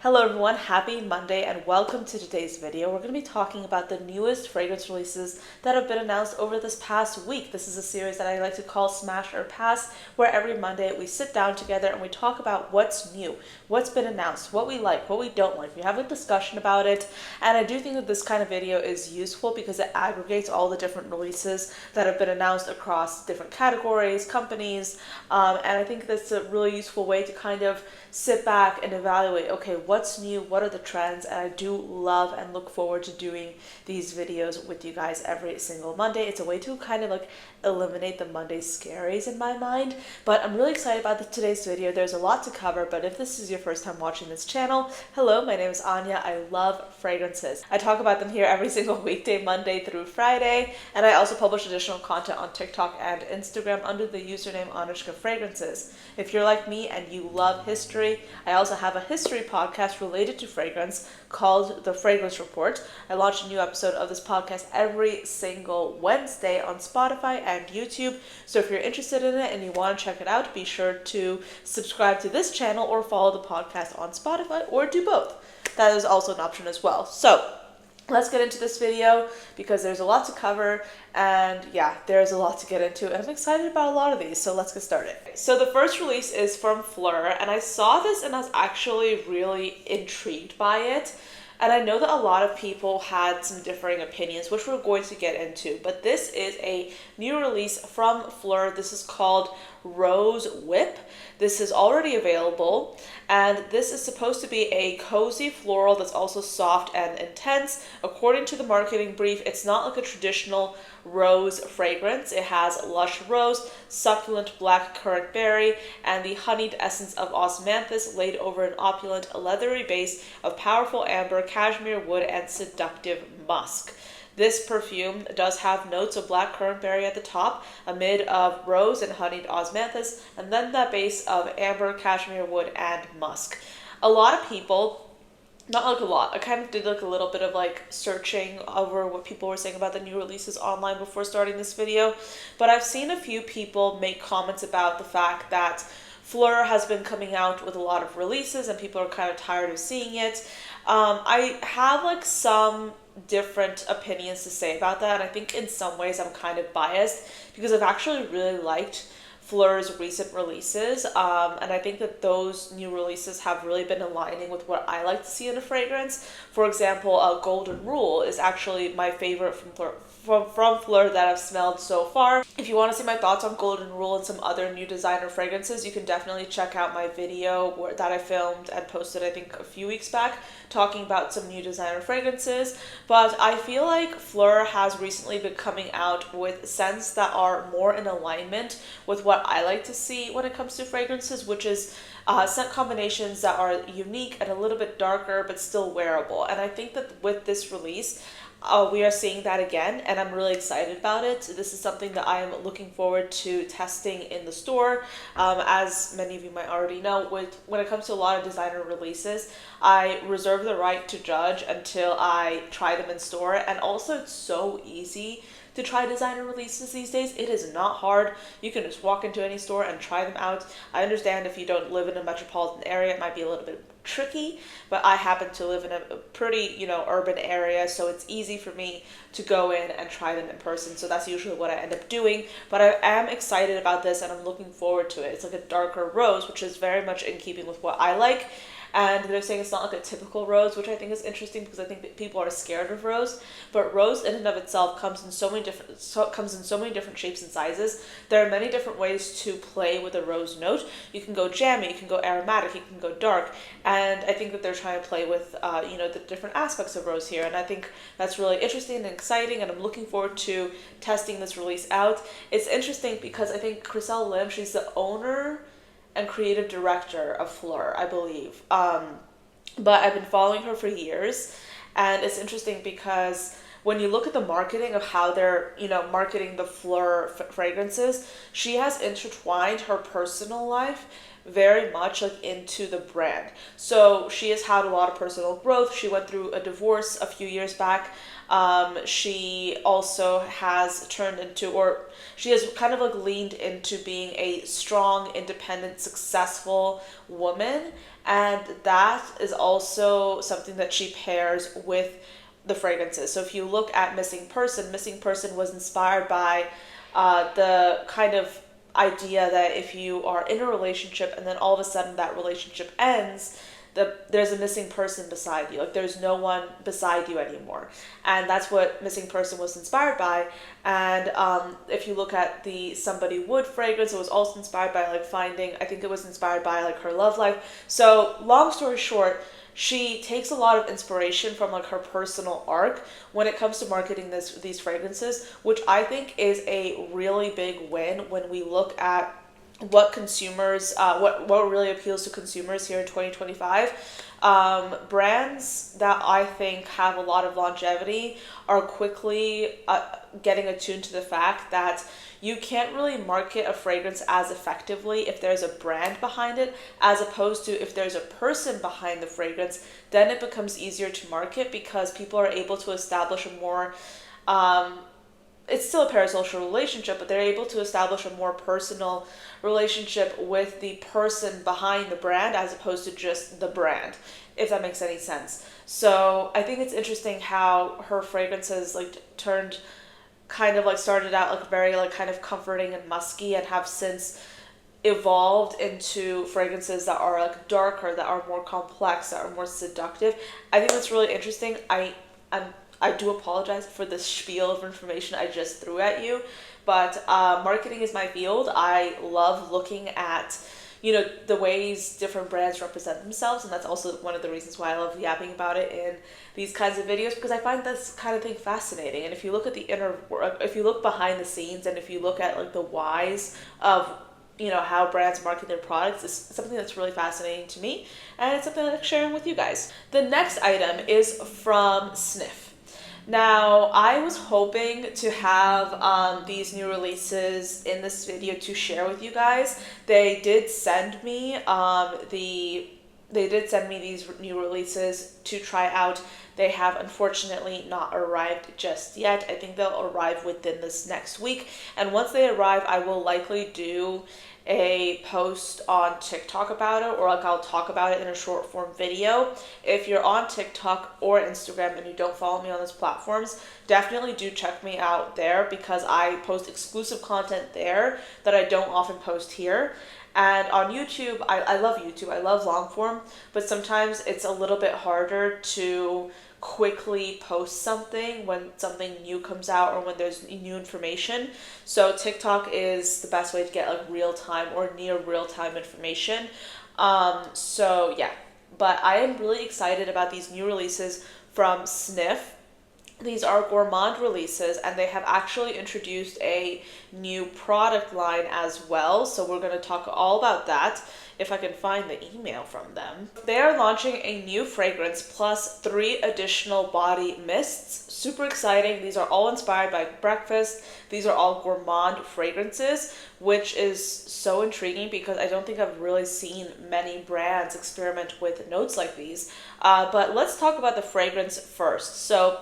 Hello everyone, happy Monday and welcome to today's video. We're going to be talking about the newest fragrance releases that have been announced over this past week. This is a series that I like to call Smash or Pass, where every Monday we sit down together and we talk about what's new, what's been announced, what we like, what we don't like. We have a discussion about it, and I do think that this kind of video is useful because it aggregates all the different releases that have been announced across different categories, companies, and I think that's a really useful way to kind of sit back and evaluate, okay, what's new, what are the trends, and I do love and look forward to doing these videos with you guys every single Monday. It's a way to kind of like eliminate the Monday scaries in my mind, but I'm really excited about today's video. There's a lot to cover, but if this is your first time watching this channel, hello, my name is Anya. I love fragrances. I talk about them here every single weekday, Monday through Friday, and I also publish additional content on TikTok and Instagram under the username ANECHKAFRAGRANCES. If you're like me and you love history, I also have a history podcast related to fragrance called The Fragrance Report. I launch a new episode of this podcast every single Wednesday on Spotify and YouTube. So if you're interested in it and you want to check it out, be sure to subscribe to this channel or follow the podcast on Spotify, or do both. That is also an option as well. So let's get into this video because there's a lot to cover, and yeah, there's a lot to get into, and I'm excited about a lot of these, so let's get started. So the first release is from Phlur, and I saw this and I was actually really intrigued by it. And I know that a lot of people had some differing opinions, which we're going to get into, but this is a new release from Phlur. This is called Rose Whip. This is already available, and this is supposed to be a cozy floral that's also soft and intense. According to the marketing brief, it's not like a traditional rose fragrance. It has lush rose, succulent black currant berry, and the honeyed essence of osmanthus laid over an opulent leathery base of powerful amber, cashmere wood, and seductive musk. This perfume does have notes of black currant berry at the top, a mid of rose and honeyed osmanthus, and then that base of amber, cashmere wood, and musk. A lot of people, not like a lot, I kind of did like a little bit of like searching over what people were saying about the new releases online before starting this video, but I've seen a few people make comments about the fact that Phlur has been coming out with a lot of releases and people are kind of tired of seeing it. I have like some different opinions to say about that, and I think in some ways I'm kind of biased because I've actually really liked Phlur's recent releases, and I think that those new releases have really been aligning with what I like to see in a fragrance. For example, Golden Rule is actually my favorite from Phlur that I've smelled so far. If you want to see my thoughts on Golden Rule and some other new designer fragrances, you can definitely check out my video that I filmed and posted I think a few weeks back talking about some new designer fragrances. But I feel like Phlur has recently been coming out with scents that are more in alignment with what I like to see when it comes to fragrances, which is scent combinations that are unique and a little bit darker but still wearable. And I think that with this release, we are seeing that again, and I'm really excited about it. This is something that I am looking forward to testing in the store. As many of you might already know, when it comes to a lot of designer releases, I reserve the right to judge until I try them in store. And also, it's so easy to try designer releases these days. It is not hard. You can just walk into any store and try them out. I understand if you don't live in a metropolitan area, it might be a little bit tricky, but I happen to live in a pretty, urban area, so it's easy for me to go in and try them in person. So that's usually what I end up doing, but I am excited about this and I'm looking forward to it. It's like a darker rose, which is very much in keeping with what I like. And they're saying it's not like a typical rose, which I think is interesting because I think that people are scared of rose. But rose in and of itself comes in so many different shapes and sizes. There are many different ways to play with a rose note. You can go jammy, you can go aromatic, you can go dark, and I think that they're trying to play with the different aspects of rose here. And I think that's really interesting and exciting, and I'm looking forward to testing this release out. It's interesting because I think Chriselle Lim, she's the owner and creative director of Phlur, I believe. But I've been following her for years, and it's interesting because when you look at the marketing of how they're, marketing the Phlur fragrances, she has intertwined her personal life very much like into the brand. So she has had a lot of personal growth. She went through a divorce a few years back. She also has turned into, or she has kind of like leaned into being a strong, independent, successful woman. And that is also something that she pairs with the fragrances. So if you look at Missing Person was inspired by the kind of idea that if you are in a relationship and then all of a sudden that relationship ends, there's a missing person beside you. Like there's no one beside you anymore. And that's what Missing Person was inspired by. And if you look at the Somebody Would fragrance, it was also inspired by like I think it was inspired by like her love life. So long story short, she takes a lot of inspiration from like her personal arc when it comes to marketing these fragrances, which I think is a really big win when we look at what consumers, what really appeals to consumers here in 2025. Brands that I think have a lot of longevity are quickly getting attuned to the fact that you can't really market a fragrance as effectively if there's a brand behind it, as opposed to if there's a person behind the fragrance, then it becomes easier to market because people are able to establish a more, it's still a parasocial relationship, but they're able to establish a more personal relationship with the person behind the brand as opposed to just the brand, if that makes any sense. So I think it's interesting how her fragrances like turned kind of like started out like very like kind of comforting and musky and have since evolved into fragrances that are like darker, that are more complex, that are more seductive. I think that's really interesting. I do apologize for the spiel of information I just threw at you, but marketing is my field. I love looking at, the ways different brands represent themselves, and that's also one of the reasons why I love yapping about it in these kinds of videos, because I find this kind of thing fascinating. And if you look at if you look behind the scenes, and if you look at like the whys of how brands market their products, is something that's really fascinating to me, and it's something I like sharing with you guys. The next item is from Sniff. Now, I was hoping to have these new releases in this video to share with you guys. They did send me these new releases to try out. They have unfortunately not arrived just yet. I think they'll arrive within this next week. And once they arrive, I will likely do a post on TikTok about it, or like I'll talk about it in a short form video. If you're on TikTok or Instagram and you don't follow me on those platforms, definitely do check me out there, because I post exclusive content there that I don't often post here. And on YouTube, I love YouTube, I love long form, but sometimes it's a little bit harder to quickly post something when something new comes out or when there's new information. So TikTok is the best way to get like real-time or near real-time information. So yeah, but I am really excited about these new releases from Sniff. These are gourmand releases, and they have actually introduced a new product line as well. So we're going to talk all about that if I can find the email from them. They are launching a new fragrance plus 3 additional body mists. Super exciting. These are all inspired by breakfast. These are all gourmand fragrances, which is so intriguing because I don't think I've really seen many brands experiment with notes like these. But let's talk about the fragrance first. So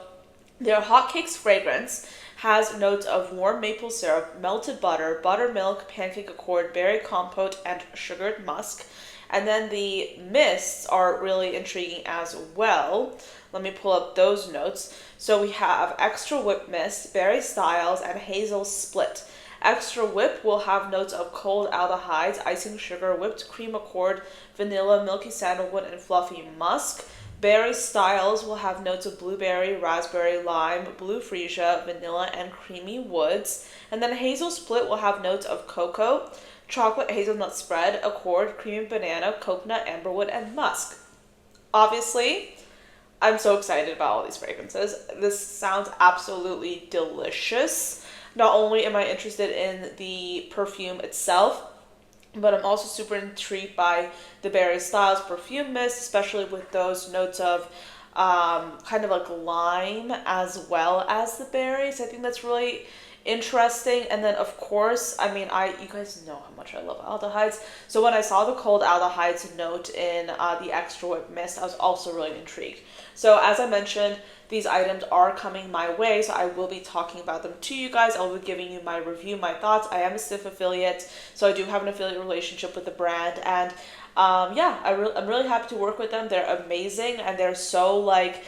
their Hotcakes fragrance has notes of warm maple syrup, melted butter, buttermilk, pancake accord, berry compote, and sugared musk. And then the mists are really intriguing as well. Let me pull up those notes. So we have Extra Whip Mist, Berry Styles, and Hazel Split. Extra Whip will have notes of cold aldehydes, icing sugar, whipped cream accord, vanilla, milky sandalwood, and fluffy musk. Berry Styles will have notes of blueberry, raspberry, lime, blue freesia, vanilla, and creamy woods. And then Hazel Split will have notes of cocoa, chocolate hazelnut spread, accord, creamy banana, coconut, amberwood, and musk. Obviously, I'm so excited about all these fragrances. This sounds absolutely delicious. Not only am I interested in the perfume itself, but I'm also super intrigued by the Berry Styles perfume mist, especially with those notes of kind of like lime as well as the berries. I think that's really interesting. And then of course, I mean, you guys know how much I love aldehydes. So when I saw the cold aldehydes note in the Extra Whip Mist, I was also really intrigued. So as I mentioned, these items are coming my way, so I will be talking about them to you guys. I'll be giving you my review, my thoughts. I am a Sniff affiliate, so I do have an affiliate relationship with the brand, and yeah, I'm really happy to work with them. They're amazing, and they're so like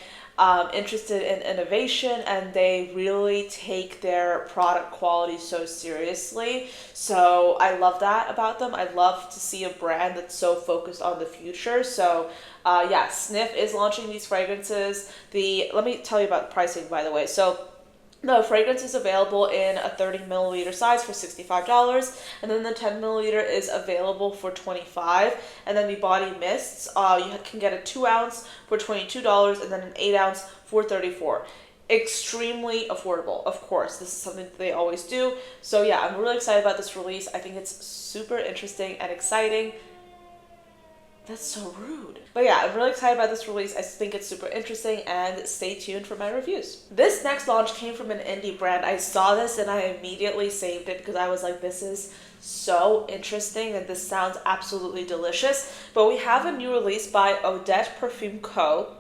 interested in innovation, and they really take their product quality so seriously. So I love that about them. I love to see a brand that's so focused on the future. So yeah, Sniff is launching these fragrances. Let me tell you about the pricing, by the way. So the fragrance is available in a 30 milliliter size for $65, and then the 10 milliliter is available for $25. And then the body mists, you can get a 2 ounce for $22, and then an 8 ounce for $34. Extremely affordable, of course. This is something that they always do. So yeah, I'm really excited about this release. I think it's super interesting and exciting. That's so rude. But yeah, I'm really excited about this release. I think it's super interesting, and stay tuned for my reviews. This next launch came from an indie brand. I saw this and I immediately saved it because I was like, this is so interesting and this sounds absolutely delicious. But we have a new release by Odette Perfume Co.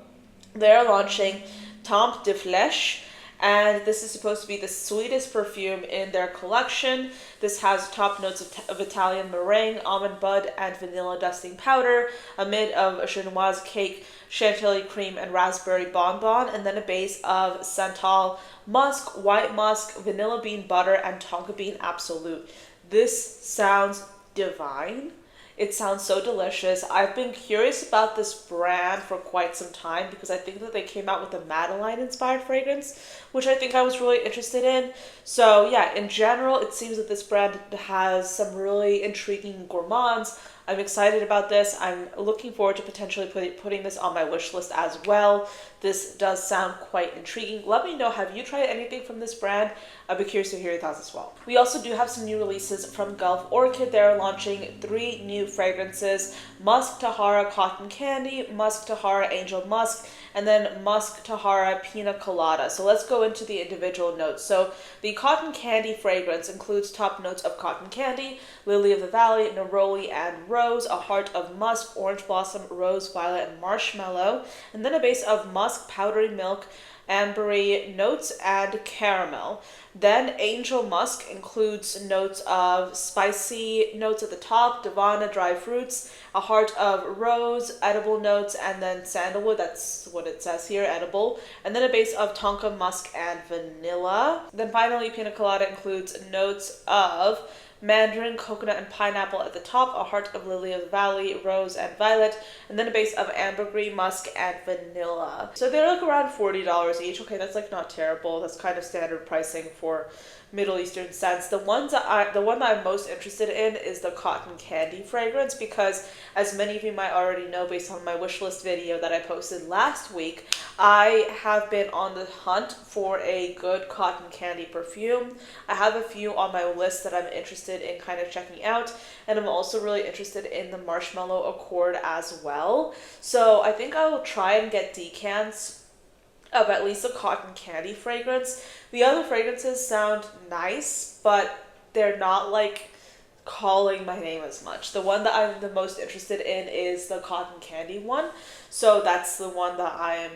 They're launching Temps de Flèche, and this is supposed to be the sweetest perfume in their collection. This has top notes of Italian meringue, almond bud, and vanilla dusting powder, a mid of a Genoise cake, chantilly cream, and raspberry bonbon, and then a base of santal musk, white musk, vanilla bean butter, and tonka bean absolute. This sounds divine. It sounds so delicious. I've been curious about this brand for quite some time because I think that they came out with a Madeline inspired fragrance, which I think I was really interested in. So yeah, in general, it seems that this brand has some really intriguing gourmands. I'm excited about this. I'm looking forward to potentially putting this on my wish list as well. This does sound quite intriguing. Let me know, have you tried anything from this brand? I'd be curious to hear your thoughts as well. We also do have some new releases from Gulf Orchid. They're launching 3 new fragrances: Musk Tahara Cotton Candy, Musk Tahara Angel Musk, and then Musk Tahara Pina Colada. So let's go into the individual notes. So the Cotton Candy fragrance includes top notes of cotton candy, lily of the valley, neroli, and rose, a heart of musk, orange blossom, rose, violet, and marshmallow, and then a base of musk, powdery milk, ambery notes, and caramel. Then Angel Musk includes notes of spicy notes at the top, Davana dry fruits, a heart of rose, edible notes, and then sandalwood. That's what it says here, edible. And then a base of tonka musk and vanilla. Then finally, Pina Colada includes notes of mandarin, coconut, and pineapple at the top, a heart of lily of the valley, rose, and violet, and then a base of ambergris, musk, and vanilla. So they're like around $40 each. Okay, that's like not terrible. That's kind of standard pricing for Middle Eastern scents. The one that I'm most interested in is the cotton candy fragrance, because as many of you might already know based on my wish list video that I posted last week, I have been on the hunt for a good cotton candy perfume. I have a few on my list that I'm interested in kind of checking out, and I'm also really interested in the Marshmallow Accord as well. So I think I will try and get decants of at least a cotton candy fragrance. The other fragrances sound nice, but they're not like calling my name as much. The one that I'm the most interested in is the cotton candy one. So that's the one that I am,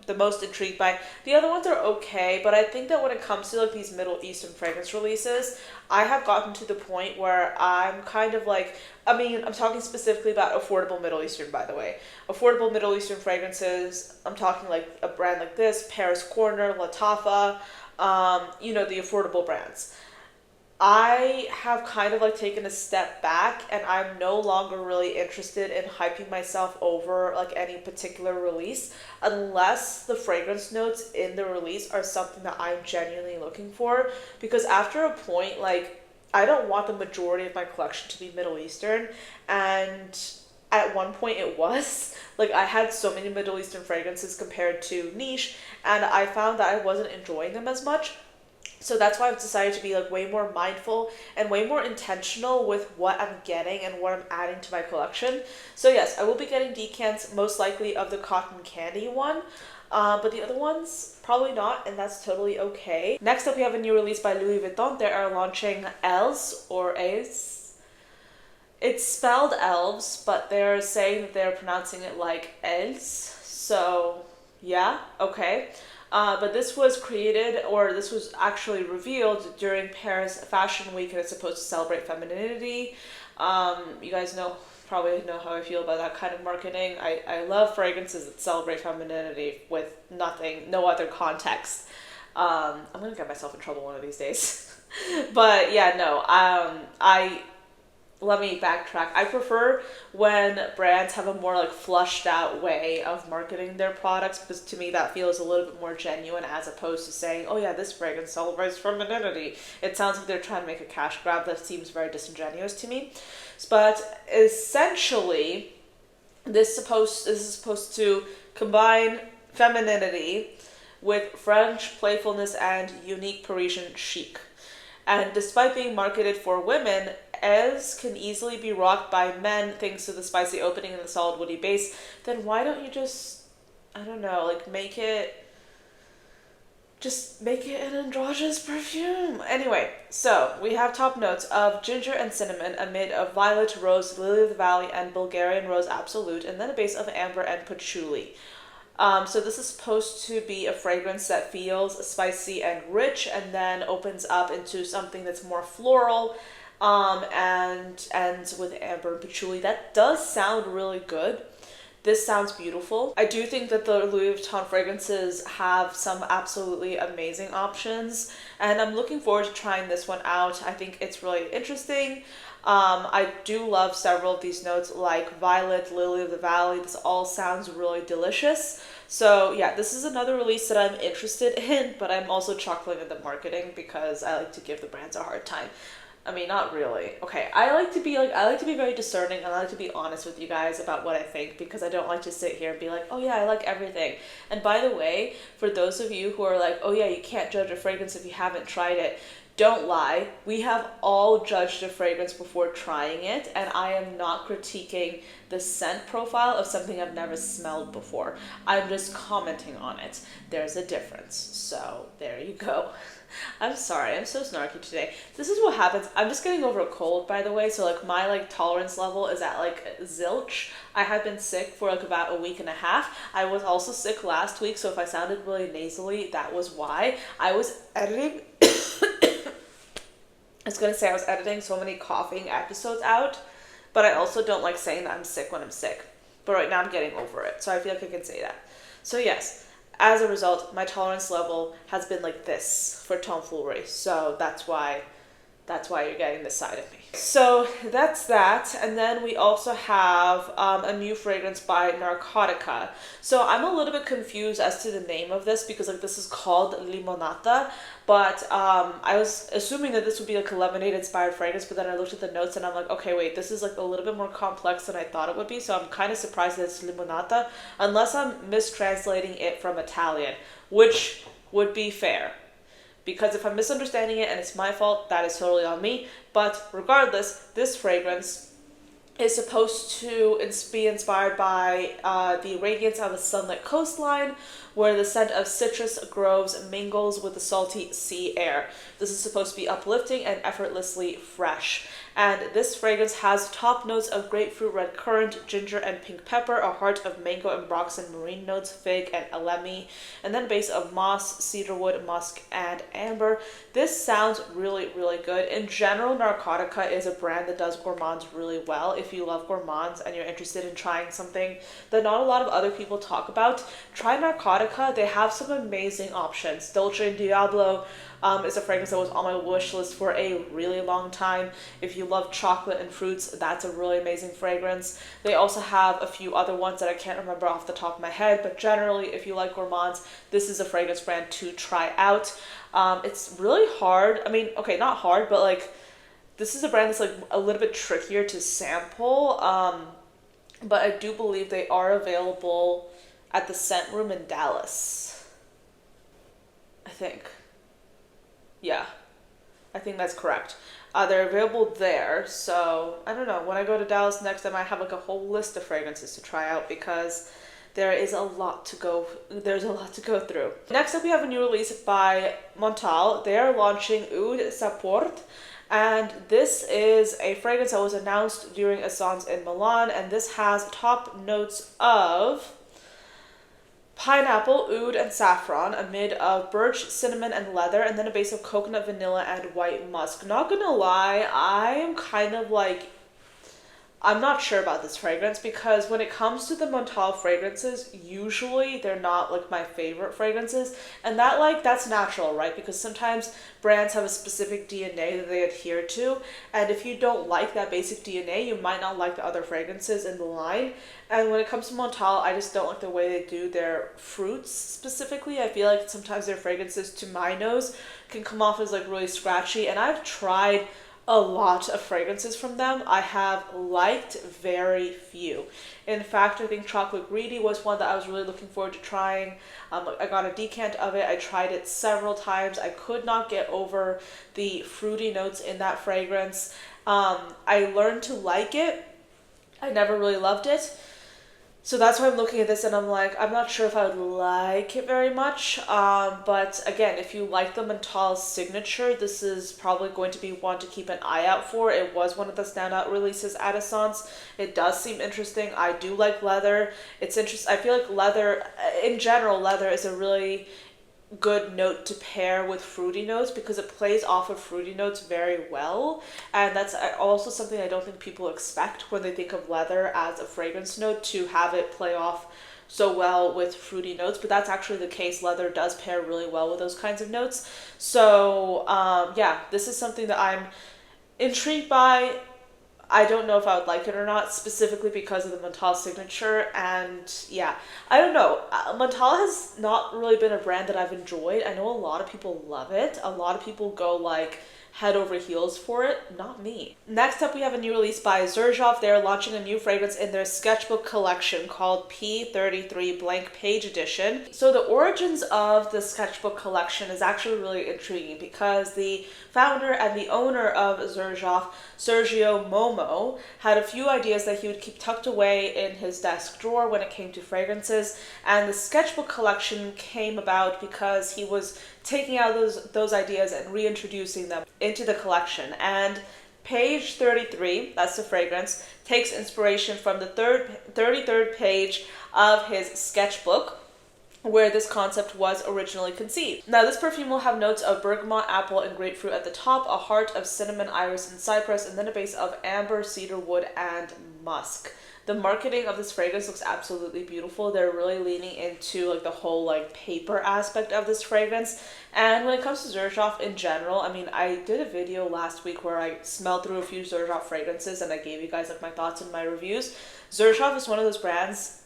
the most intrigued by. The other ones are okay, but I think that when it comes to like these Middle Eastern fragrance releases, I have gotten to the point where I'm kind of like, I'm talking specifically about affordable Middle Eastern, by the way. Affordable Middle Eastern fragrances, I'm talking like a brand like this, Paris Corner, Latafa, the affordable brands. I have kind of like taken a step back, and I'm no longer really interested in hyping myself over like any particular release unless the fragrance notes in the release are something that I'm genuinely looking for. Because after a point, like, I don't want the majority of my collection to be Middle Eastern, and at one point it was. Like, I had so many Middle Eastern fragrances compared to niche, and I found that I wasn't enjoying them as much. So that's why I've decided to be like way more mindful and way more intentional with what I'm getting and what I'm adding to my collection. So yes, I will be getting decants, most likely of the cotton candy one. But the other ones, probably not, and that's totally okay. Next up, we have a new release by Louis Vuitton. They are launching Elves, or A's. It's spelled elves, but they're saying that they're pronouncing it like Els. So, yeah, okay. But this was created, or this was actually revealed during Paris Fashion Week, and it's supposed to celebrate femininity. You guys probably know how I feel about that kind of marketing. I love fragrances that celebrate femininity with no other context. I'm gonna get myself in trouble one of these days. But yeah, no, let me backtrack. I prefer when brands have a more like flushed out way of marketing their products, because to me that feels a little bit more genuine, as opposed to saying, oh yeah, this fragrance celebrates femininity. It sounds like they're trying to make a cash grab. That seems very disingenuous to me. But essentially, this is supposed to combine femininity with French playfulness and unique Parisian chic. And despite being marketed for women, Ez can easily be rocked by men thanks to the spicy opening and the solid woody base. Then why don't you just, I don't know, like make it an androgynous perfume. Anyway, so we have top notes of ginger and cinnamon amid of violet, rose, lily of the valley, and Bulgarian rose absolute, and then a base of amber and patchouli. So this is supposed to be a fragrance that feels spicy and rich, and then opens up into something that's more floral, and ends with amber and patchouli. That does sound really good. This sounds beautiful. I do think that the Louis Vuitton fragrances have some absolutely amazing options, and I'm looking forward to trying this one out. I think it's really interesting. I do love several of these notes, like violet, lily of the valley. This all sounds really delicious. So yeah, this is another release that I'm interested in, but I'm also chuckling at the marketing because I like to give the brands a hard time. I mean, not really. Okay, I like to be very discerning, and I like to be honest with you guys about what I think, because I don't like to sit here and be like, oh yeah, I like everything. And by the way, for those of you who are like, oh yeah, you can't judge a fragrance if you haven't tried it, don't lie. We have all judged a fragrance before trying it, and I am not critiquing the scent profile of something I've never smelled before. I'm just commenting on it. There's a difference. So there you go. I'm sorry, I'm so snarky today. This is what happens. I'm just getting over a cold, by the way, so like my like tolerance level is at like zilch. I have been sick for like about a week and a half. I was also sick last week, so if I sounded really nasally, that was why. I was editing I was gonna say I was editing so many coughing episodes out, but I also don't like saying that I'm sick when I'm sick. But right now I'm getting over it, so I feel like I can say that. So yes, as a result, my tolerance level has been like this for tomfoolery. So that's why you're getting this side of me. So that's that. And then we also have a new fragrance by Narcotica. So I'm a little bit confused as to the name of this, because like this is called Limonata, but I was assuming that this would be like a lemonade inspired fragrance, but then I looked at the notes and I'm like, okay, wait, this is like a little bit more complex than I thought it would be. So I'm kind of surprised that it's Limonata, unless I'm mistranslating it from Italian, which would be fair. Because if I'm misunderstanding it and it's my fault, that is totally on me. But regardless, this fragrance is supposed to be inspired by the radiance of a sunlit coastline, where the scent of citrus groves mingles with the salty sea air. This is supposed to be uplifting and effortlessly fresh. And this fragrance has top notes of grapefruit, red currant, ginger, and pink pepper, a heart of mango and Broxton marine notes, fig, and elemi, and then a base of moss, cedarwood, musk, and amber. This sounds really, really good. In general, Narcotica is a brand that does gourmands really well. If you love gourmands and you're interested in trying something that not a lot of other people talk about, try Narcotica. They have some amazing options. Dolce & Diablo is a fragrance that was on my wish list for a really long time. If you love chocolate and fruits, that's a really amazing fragrance. They also have a few other ones that I can't remember off the top of my head, but generally, if you like gourmands, this is a fragrance brand to try out. It's really hard. I mean, okay, not hard, but like, this is a brand that's like a little bit trickier to sample, but I do believe they are available at the Scent Room in Dallas, I think. Yeah, I think that's correct. They're available there, so I don't know. When I go to Dallas next, I might have like a whole list of fragrances to try out because there is a lot to go. There's a lot to go through. Next up, we have a new release by Montale. They are launching Oud Sapporot, and this is a fragrance that was announced during Essence in Milan, and this has top notes of pineapple, oud, and saffron, a mid of birch, cinnamon, and leather, and then a base of coconut, vanilla, and white musk. Not gonna lie, I am kind of like, I'm not sure about this fragrance because when it comes to the Montale fragrances, usually they're not like my favorite fragrances, and that's natural, right? Because sometimes brands have a specific DNA that they adhere to, and if you don't like that basic DNA, you might not like the other fragrances in the line. And when it comes to Montale, I just don't like the way they do their fruits specifically. I feel like sometimes their fragrances, to my nose, can come off as like really scratchy, and I've tried a lot of fragrances from them. I have liked very few. In fact, I think Chocolate Greedy was one that I was really looking forward to trying. I got a decant of it. I tried it several times. I could not get over the fruity notes in that fragrance. I learned to like it. I never really loved it. So that's why I'm looking at this and I'm like, I'm not sure if I would like it very much. But again, if you like the Montale signature, this is probably going to be one to keep an eye out for. It was one of the standout releases at Essence. It does seem interesting. I do like leather. It's interesting. I feel like leather, in general, leather is a really good note to pair with fruity notes because it plays off of fruity notes very well, and that's also something I don't think people expect when they think of leather as a fragrance note, to have it play off so well with fruity notes, but that's actually the case. Leather does pair really well with those kinds of notes. So yeah, this is something that I'm intrigued by. I don't know if I would like it or not, specifically because of the Montale signature, and yeah, I don't know. Montale has not really been a brand that I've enjoyed. I know a lot of people love it. A lot of people go like head over heels for it. Not me. Next up, we have a new release by Xerjoff. They're launching a new fragrance in their sketchbook collection called P33 Blank Page Edition. So the origins of the sketchbook collection is actually really intriguing because the founder and the owner of Xerjoff, Sergio Momo, had a few ideas that he would keep tucked away in his desk drawer when it came to fragrances, and the sketchbook collection came about because he was taking out those ideas and reintroducing them into the collection. And page 33, that's the fragrance, takes inspiration from the 33rd page of his sketchbook, where this concept was originally conceived. Now, this perfume will have notes of bergamot, apple, and grapefruit at the top, a heart of cinnamon, iris, and cypress, and then a base of amber, cedar wood, and musk. The marketing of this fragrance looks absolutely beautiful. They're really leaning into like the whole like paper aspect of this fragrance. And when it comes to Xerjoff in general, I mean, I did a video last week where I smelled through a few Xerjoff fragrances and I gave you guys like my thoughts and my reviews. Xerjoff is one of those brands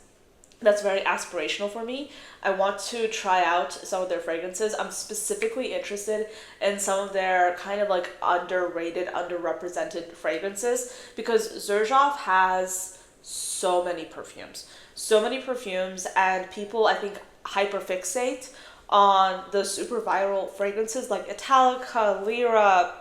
that's very aspirational for me. I want to try out some of their fragrances. I'm specifically interested in some of their kind of like underrated, underrepresented fragrances because Xerjoff has so many perfumes, and people, I think, hyperfixate on the super viral fragrances like Italica, Lira,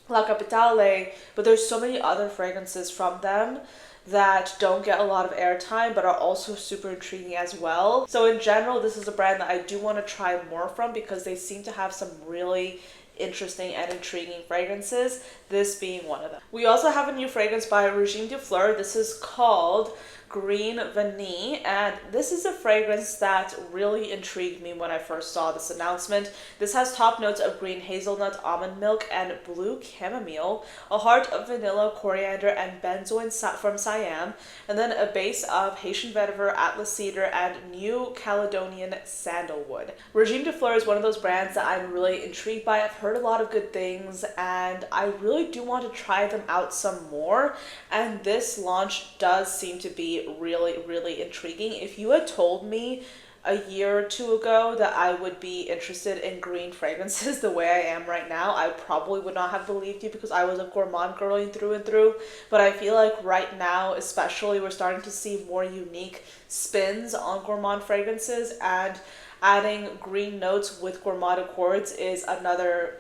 La Capitale, but there's so many other fragrances from them that don't get a lot of airtime but are also super intriguing as well. So in general, this is a brand that I do want to try more from because they seem to have some really interesting and intriguing fragrances, this being one of them. We also have a new fragrance by Regime de Fleur. This is called Green Vanille, and this is a fragrance that really intrigued me when I first saw this announcement. This has top notes of green hazelnut, almond milk, and blue chamomile, a heart of vanilla, coriander, and benzoin from Siam, and then a base of Haitian vetiver, Atlas cedar, and New Caledonian sandalwood. Regime de Fleur is one of those brands that I'm really intrigued by. I've heard a lot of good things, and I really do want to try them out some more, and this launch does seem to be really, really intriguing. If you had told me a year or two ago that I would be interested in green fragrances the way I am right now, I probably would not have believed you because I was a gourmand girl through and through. But I feel like right now, especially, we're starting to see more unique spins on gourmand fragrances, and adding green notes with gourmand accords is another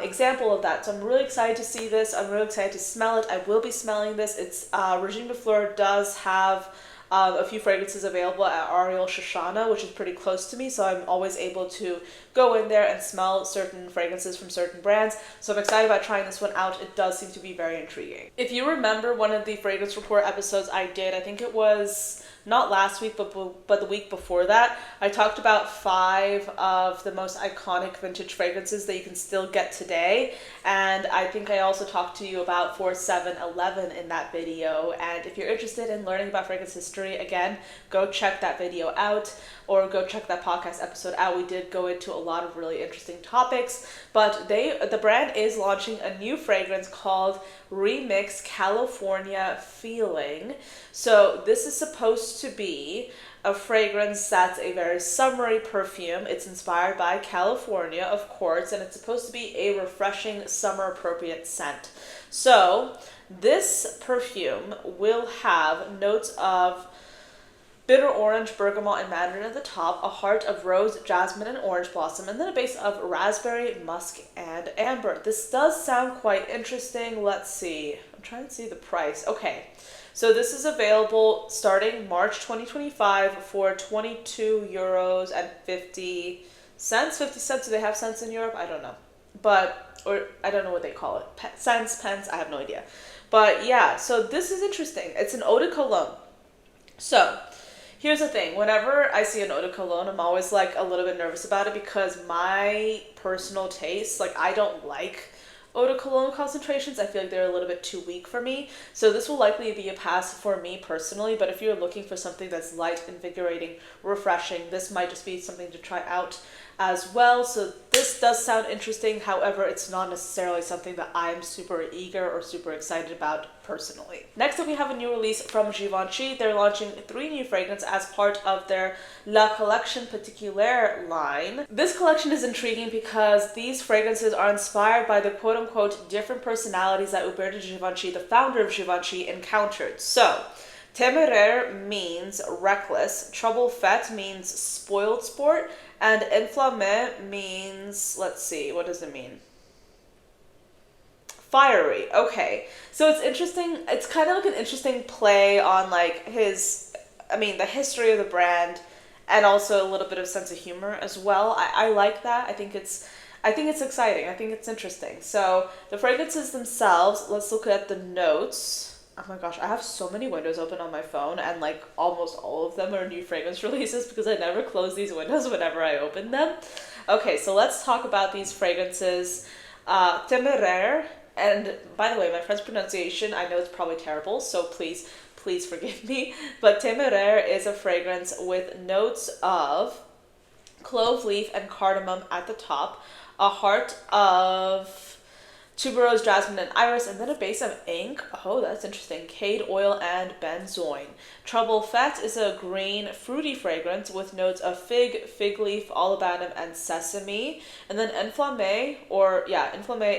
example of that. So I'm really excited to see this. I'm really excited to smell it. I will be smelling this. It's Regime de Fleur does have a few fragrances available at Ariel Shoshana, which is pretty close to me, so I'm always able to go in there and smell certain fragrances from certain brands. So I'm excited about trying this one out. It does seem to be very intriguing. If you remember one of the fragrance report episodes I did, I think it was not last week, but the week before that, I talked about 5 of the most iconic vintage fragrances that you can still get today. And I think I also talked to you about 4711 in that video. And if you're interested in learning about fragrance history, again, go check that video out or go check that podcast episode out. We did go into a lot of really interesting topics, but the brand is launching a new fragrance called Remix California Feeling. So this is supposed to be a fragrance that's a very summery perfume. It's inspired by California, of course, and it's supposed to be a refreshing summer appropriate scent. So this perfume will have notes of bitter orange, bergamot, and mandarin at the top, a heart of rose, jasmine, and orange blossom, and then a base of raspberry, musk, and amber. This does sound quite interesting. Let's see. I'm trying to see the price. Okay. So this is available starting March 2025 for 22 euros and 50 cents. 50 cents. Do they have cents in Europe? I don't know. Or I don't know what they call it. Cents, pence, I have no idea. But yeah, so this is interesting. It's an eau de cologne. So here's the thing. Whenever I see an eau de cologne, I'm always like a little bit nervous about it because my personal taste, like I don't like eau de cologne concentrations. I feel like they're a little bit too weak for me. So this will likely be a pass for me personally, but if you're looking for something that's light, invigorating, refreshing, this might just be something to try out as well. So this does sound interesting. However, it's not necessarily something that I'm super eager or super excited about personally. Next up, we have a new release from Givenchy. They're launching 3 new fragrances as part of their La Collection Particulière line. This collection is intriguing because these fragrances are inspired by the quote-unquote different personalities that Hubert de Givenchy, the founder of Givenchy, encountered. So téméraire means reckless, trouble fête means spoiled sport, and enflammé means, let's see, what does it mean? Fiery. Okay. So it's interesting. It's kind of like an interesting play on like the history of the brand and also a little bit of sense of humor as well. I like that. I think it's exciting. I think it's interesting. So the fragrances themselves, let's look at the notes. Oh my gosh, I have so many windows open on my phone and like almost all of them are new fragrance releases because I never close these windows whenever I open them. Okay, so let's talk about these fragrances. Téméraire, and by the way, my friend's pronunciation, I know it's probably terrible, so please forgive me. But Téméraire is a fragrance with notes of clove leaf and cardamom at the top, a heart of tuberose, jasmine, and iris, and then a base of ink. Oh, that's interesting. Cade oil and benzoin. Trouble Fête is a green, fruity fragrance with notes of fig leaf, olibanum, and sesame. And then Enflammé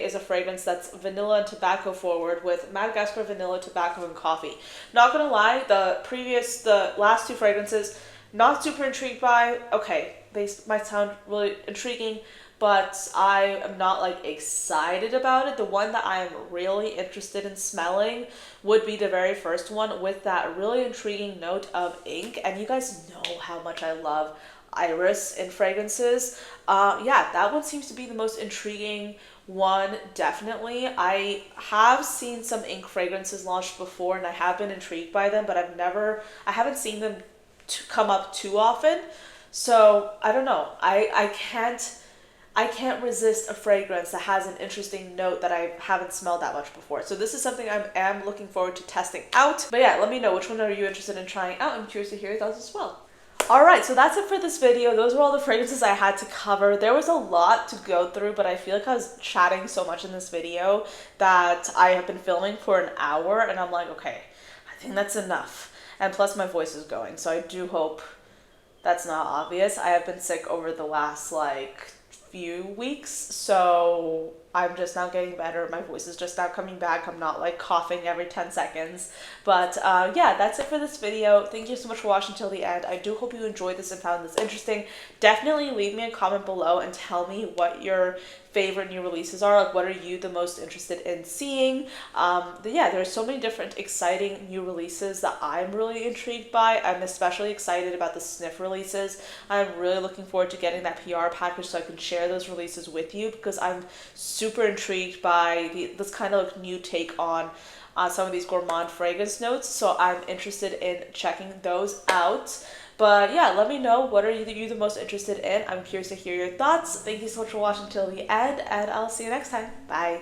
is a fragrance that's vanilla and tobacco forward with Madagascar vanilla, tobacco, and coffee. Not gonna lie, the last 2 fragrances, not super intrigued by. Okay, they might sound really intriguing, but I am not like excited about it. The one that I am really interested in smelling would be the very first one with that really intriguing note of ink. And you guys know how much I love iris in fragrances. That one seems to be the most intriguing one, definitely. I have seen some ink fragrances launched before and I have been intrigued by them, but I haven't seen them come up too often. So I don't know. I can't resist a fragrance that has an interesting note that I haven't smelled that much before. So this is something I am looking forward to testing out. But yeah, let me know, which one are you interested in trying out? I'm curious to hear your thoughts as well. Alright, so that's it for this video. Those were all the fragrances I had to cover. There was a lot to go through, but I feel like I was chatting so much in this video that I have been filming for an hour, and I'm like, okay, I think that's enough. And plus my voice is going, so I do hope that's not obvious. I have been sick over the last like few weeks, so I'm just now getting better. My voice is just now coming back. I'm not like coughing every 10 seconds. But yeah, that's it for this video. Thank you so much for watching till the end. I do hope you enjoyed this and found this interesting. Definitely leave me a comment below and tell me what your favorite new releases are. Like, what are you the most interested in seeing? But yeah, there's so many different exciting new releases that I'm really intrigued by. I'm especially excited about the Sniff releases. I'm really looking forward to getting that PR package so I can share those releases with you, because I'm super intrigued by this kind of like new take on some of these gourmand fragrance notes. So I'm interested in checking those out. But yeah, let me know, what are you the most interested in? I'm curious to hear your thoughts. Thank you so much for watching till the end, and I'll see you next time. Bye.